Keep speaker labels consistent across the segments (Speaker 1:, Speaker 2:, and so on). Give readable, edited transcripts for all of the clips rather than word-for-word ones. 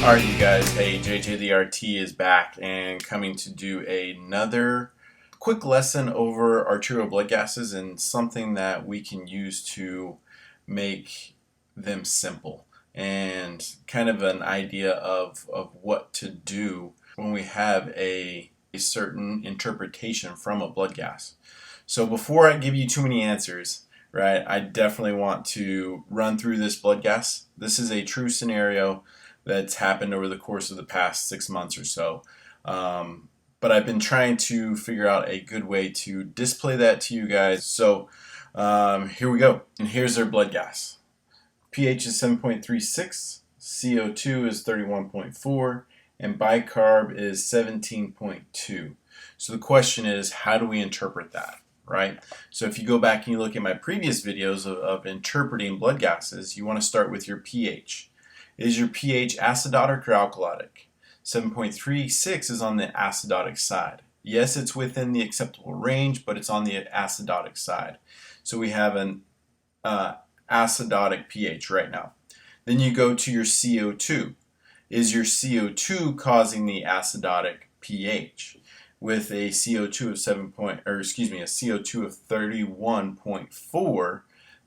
Speaker 1: Alright you guys, hey, JJ the RT is back and coming to do another quick lesson over arterial blood gases and something that we can use to make them simple and kind of an idea of what to do when we have a certain interpretation from a blood gas. So before I give you too many answers, right, I definitely want to run through this blood gas. This is a true scenario that's happened over the course of the past 6 months or so. But I've been trying to figure out a good way to display that to you guys. So here we go. And here's their blood gas. pH is 7.36, CO2 is 31.4, and bicarb is 17.2. So the question is, how do we interpret that? Right? So if you go back and you look at my previous videos of interpreting blood gases, you want to start with your pH. Is your pH acidotic or alkalotic? 7.36 is on the acidotic side. Yes, it's within the acceptable range, but it's on the acidotic side. So we have an acidotic pH right now. Then you go to your CO2. Is your CO2 causing the acidotic pH? With a CO2 of a CO2 of 31.4,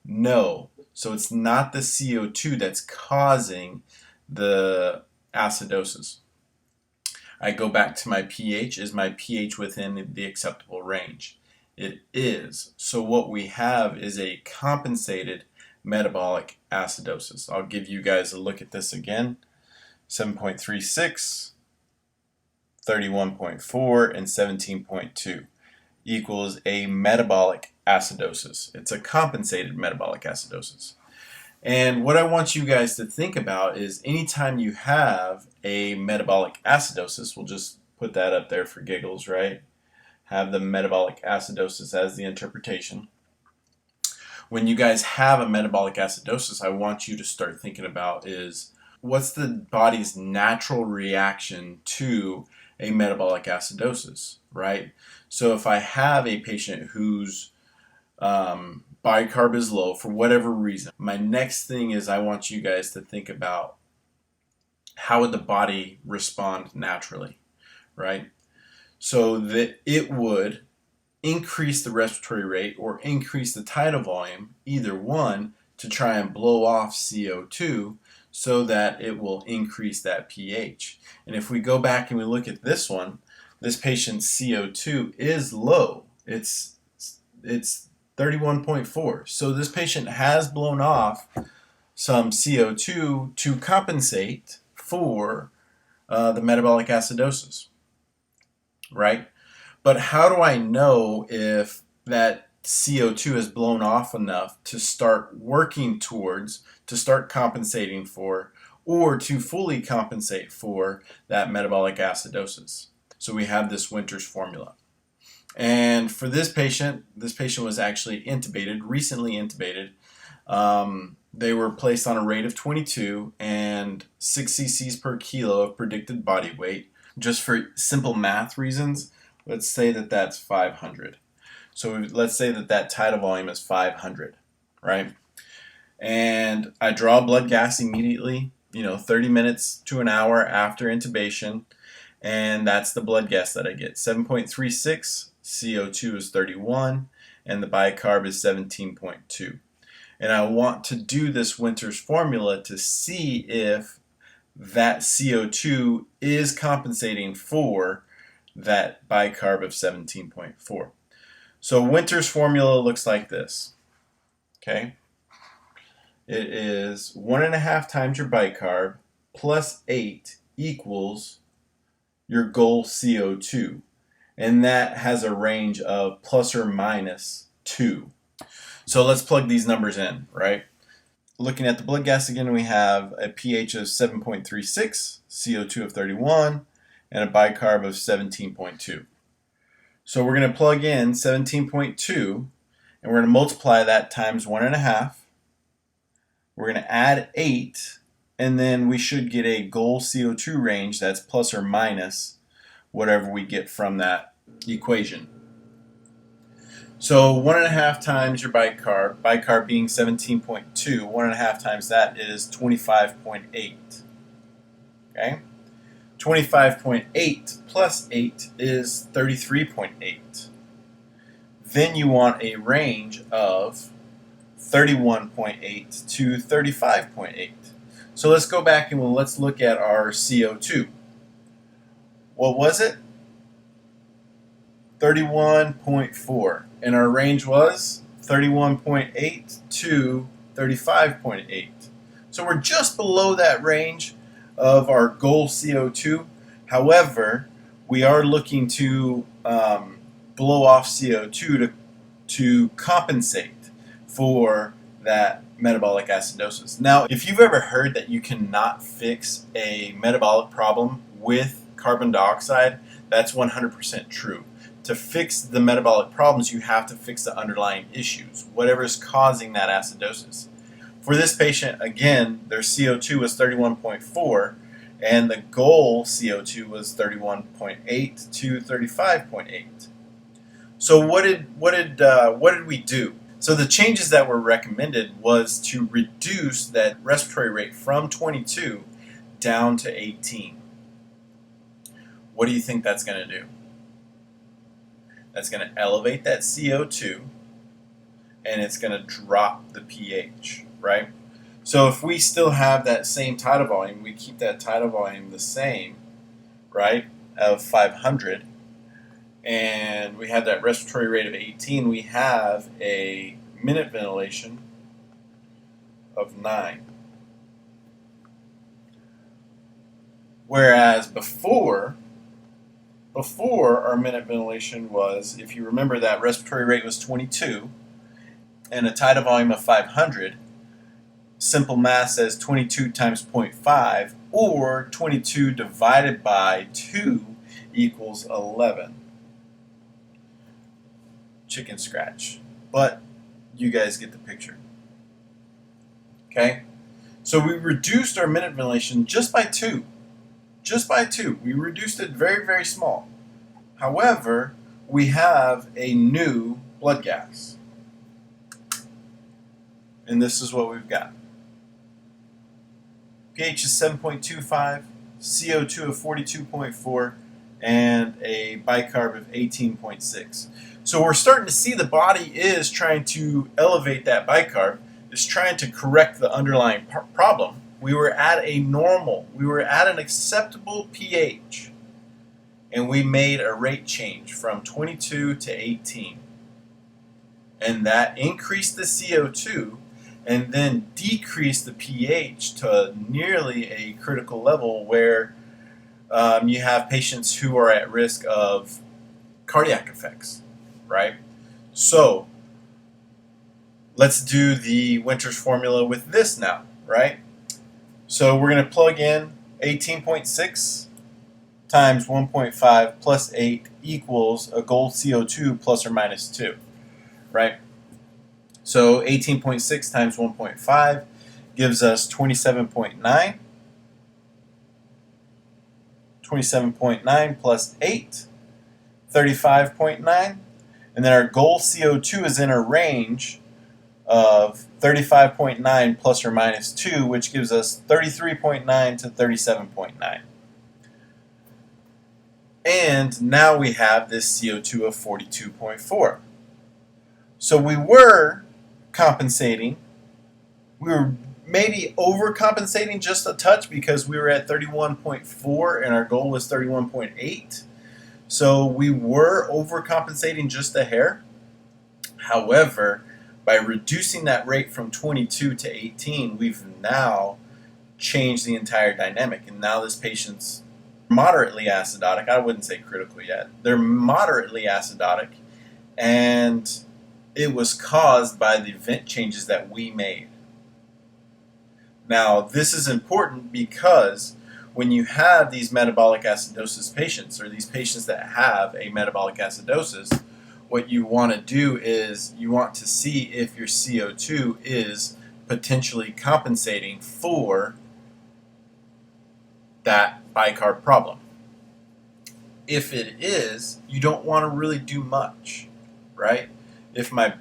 Speaker 1: no. So it's not the CO2 that's causing the acidosis. I go back to my pH. Is my pH within the acceptable range? It is. So what we have is a compensated metabolic acidosis. I'll give you guys a look at this again. 7.36, 31.4, and 17.2 equals a metabolic acidosis. It's a compensated metabolic acidosis. And what I want you guys to think about is anytime you have a metabolic acidosis, we'll just put that up there for giggles, right? Have the metabolic acidosis as the interpretation. When you guys have a metabolic acidosis, I want you to start thinking about is what's the body's natural reaction to a metabolic acidosis, right? So if I have a patient whose bicarb is low for whatever reason, my next thing is I want you guys to think about how would the body respond naturally, right? So that it would increase the respiratory rate or increase the tidal volume, either one, to try and blow off CO2 so that it will increase that pH. And if we go back and we look at this one, this patient's CO2 is low. It's 31.4. So this patient has blown off some CO2 to compensate for the metabolic acidosis, right? But how do I know if that CO2 has blown off enough to start working towards, to start compensating for, or to fully compensate for that metabolic acidosis? So we have this Winter's formula. And for this patient was actually intubated, recently intubated. They were placed on a rate of 22 and 6 cc's per kilo of predicted body weight. Just for simple math reasons, let's say that that's 500. So let's say that that tidal volume is 500, right? And I draw blood gas immediately, 30 minutes to an hour after intubation, and that's the blood gas that I get. 7.36, CO2 is 31, and the bicarb is 17.2. And I want to do this Winter's formula to see if that CO2 is compensating for that bicarb of 17.4. So Winter's formula looks like this, okay? It is 1.5 times your bicarb plus 8 equals your goal CO2. And that has a range of plus or minus 2. So let's plug these numbers in, right? Looking at the blood gas again, we have a pH of 7.36, CO2 of 31, and a bicarb of 17.2. So we're going to plug in 17.2, and we're going to multiply that times 1.5. We're going to add 8, and then we should get a goal CO2 range that's plus or minus whatever we get from that equation. So 1.5 times your bicarb being 17.2, 1.5 times that is 25.8. Okay? 25.8 plus 8 is 33.8. Then you want a range of 31.8 to 35.8. So let's go back and let's look at our CO2. What was it? 31.4. And our range was 31.8 to 35.8. So we're just below that range of our goal CO2. However, we are looking to blow off CO2 to compensate for that metabolic acidosis. Now, if you've ever heard that you cannot fix a metabolic problem with carbon dioxide, that's 100% true. To fix the metabolic problems, you have to fix the underlying issues, whatever is causing that acidosis. For this patient, again, their CO2 was 31.4, and the goal CO2 was 31.8 to 35.8. So what did we do? So the changes that were recommended was to reduce that respiratory rate from 22 down to 18. What do you think that's going to do? That's going to elevate that CO2, and it's going to drop the pH, right? So if we still have that same tidal volume, we keep that tidal volume the same, right, of 500, and we have that respiratory rate of 18, we have a minute ventilation of 9. Whereas before our minute ventilation was, if you remember, that respiratory rate was 22 and a tidal volume of 500, simple math says 22 times 0.5, or 22 divided by 2 equals 11. Chicken scratch. But you guys get the picture. Okay? So we reduced our minute ventilation just by 2. Just by 2. We reduced it very, very small. However, we have a new blood gas. And this is what we've got. pH is 7.25, CO2 of 42.4, and a bicarb of 18.6. So we're starting to see the body is trying to elevate that bicarb, is trying to correct the underlying problem. We were at a normal, we were at an acceptable pH, and we made a rate change from 22 to 18. And that increased the CO2 and then decreased the pH to nearly a critical level where you have patients who are at risk of cardiac effects, right? So let's do the Winter's formula with this now, right? So we're going to plug in 18.6 times 1.5 plus 8 equals a goal CO2 plus or minus 2, right? So 18.6 times 1.5 gives us 27.9. 27.9 plus 8, 35.9. And then our goal CO2 is in a range of 35.9 plus or minus 2, which gives us 33.9 to 37.9. And now we have this CO2 of 42.4. So we were compensating. We were maybe overcompensating just a touch because we were at 31.4 and our goal was 31.8. So we were overcompensating just a hair. However, by reducing that rate from 22 to 18, we've now changed the entire dynamic. And now this patient's moderately acidotic. I wouldn't say critical yet. They're moderately acidotic, and it was caused by the vent changes that we made. Now, this is important because when you have these metabolic acidosis patients, or these patients that have a metabolic acidosis, what you want to do is you want to see if your CO2 is potentially compensating for that bicarb problem. If it is, you don't want to really do much, right? If my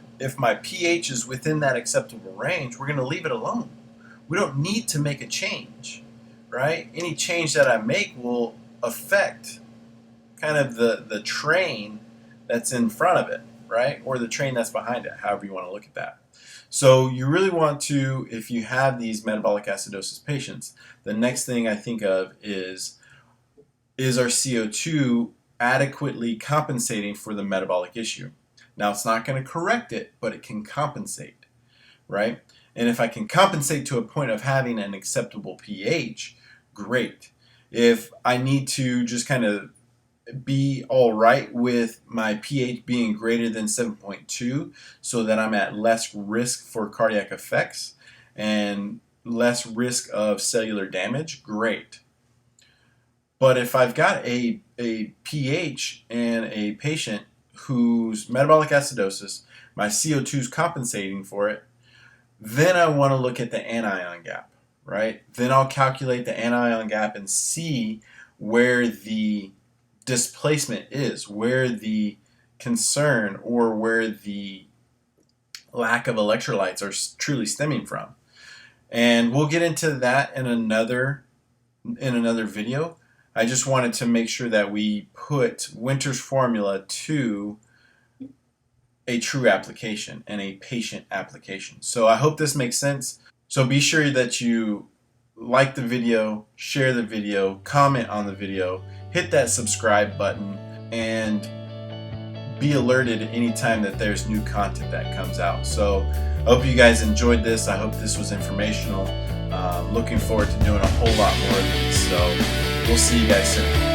Speaker 1: pH is within that acceptable range, we're going to leave it alone. We don't need to make a change. right? Any change that I make will affect kind of the train that's in front of it, right? Or the train that's behind it, however you want to look at that. So you really want to, if you have these metabolic acidosis patients, the next thing I think of is our CO2 adequately compensating for the metabolic issue? Now, it's not going to correct it, but it can compensate, right? And if I can compensate to a point of having an acceptable pH, great. If I need to just kind of be all right with my pH being greater than 7.2 so that I'm at less risk for cardiac effects and less risk of cellular damage, great. But if I've got a pH in a patient whose metabolic acidosis, my CO2 is compensating for it, then I want to look at the anion gap, right? Then I'll calculate the anion gap and see where the displacement is, where the concern or where the lack of electrolytes are truly stemming from. And we'll get into that in another video. I just wanted to make sure that we put Winter's formula to a true application and a patient application. So I hope this makes sense. So be sure that you like the video, share the video, comment on the video, hit that subscribe button, and be alerted anytime that there's new content that comes out. So I hope you guys enjoyed this. I hope this was informational. Looking forward to doing a whole lot more of these. So we'll see you guys soon.